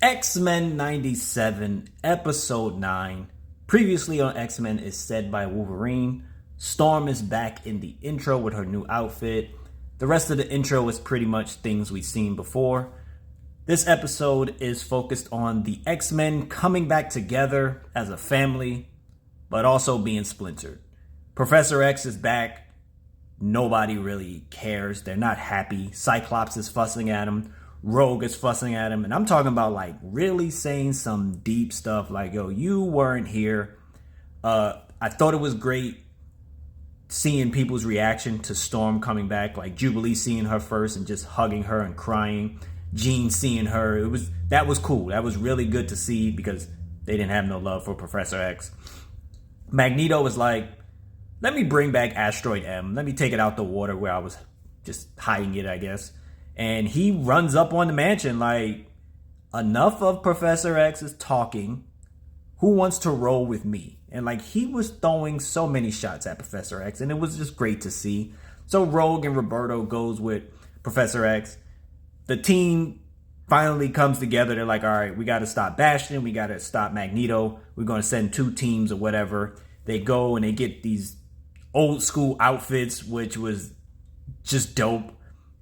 X-Men 97, Episode 9. Previously on X-Men is said by Wolverine. Storm is back in the intro with her new outfit. The rest of the intro is pretty much things we've seen before. This episode is focused on the X-Men coming back together as a family, but also being splintered. Professor X is back. Nobody really cares. They're not happy. Cyclops is fussing at him. Rogue is fussing at him. And I'm talking about like really saying some deep stuff like, yo, you weren't here. I thought it was great seeing people's reaction to Storm coming back. Like Jubilee seeing her first and just hugging her and crying. Jean seeing her. That was cool. That was really good to see because they didn't have no love for Professor X. Magneto was like, let me bring back Asteroid M. Let me take it out the water where I was just hiding it, I guess. And he runs up on the mansion like, enough of Professor X's talking. Who wants to roll with me? And like he was throwing so many shots at Professor X, and it was just great to see. So Rogue and Roberto goes with Professor X. The team finally comes together. They're like, all right, we got to stop Bastion. We got to stop Magneto. We're going to send 2 teams or whatever. They go and they get these old school outfits, which was just dope.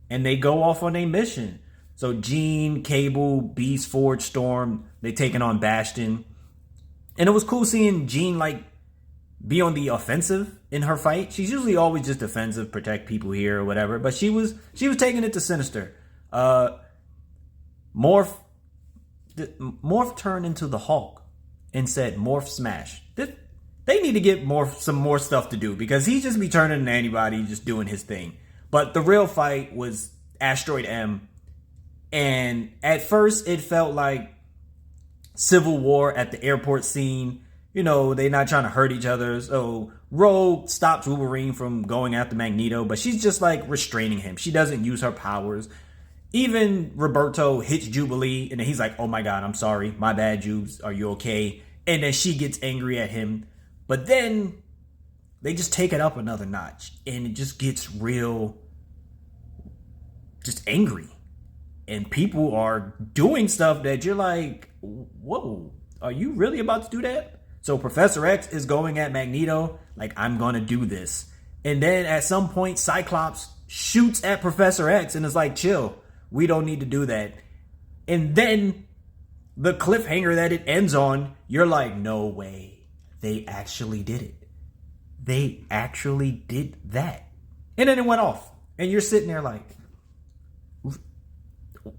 And they go off on a mission. So Jean, Cable, Beast, Forge, Storm, they taking on Bastion. And it was cool seeing Jean like be on the offensive in her fight. She's usually always just defensive, protect people here or whatever. But she was taking it to Sinister. Morph turned into the Hulk and said, Morph smash. They need to get some more stuff to do because he just be turning into anybody, just doing his thing. But the real fight was Asteroid M. And at first it felt like Civil War at the airport scene. You know, they're not trying to hurt each other. So Rogue stops Wolverine from going after Magneto, but she's just like restraining him. She doesn't use her powers. Even Roberto hits Jubilee and then he's like, oh my God, I'm sorry. My bad, Jubes. Are you okay? And then she gets angry at him. But then they just take it up another notch and it just gets real, just angry. And people are doing stuff that you're like, whoa, are you really about to do that? So Professor X is going at Magneto like, I'm going to do this. And then at some point, Cyclops shoots at Professor X and is like, chill, we don't need to do that. And then the cliffhanger that it ends on, you're like, no way. They actually did it. They actually did that. And then it went off. And you're sitting there like,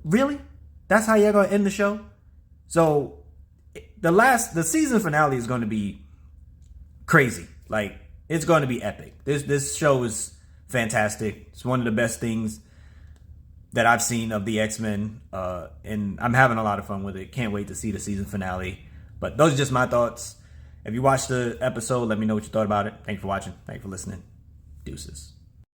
really? That's how you're going to end the show? So the season finale is going to be crazy. Like, it's going to be epic. This show is fantastic. It's one of the best things that I've seen of the X-Men. And I'm having a lot of fun with it. Can't wait to see the season finale. But those are just my thoughts. If you watched the episode, let me know what you thought about it. Thank you for watching. Thank you for listening. Deuces.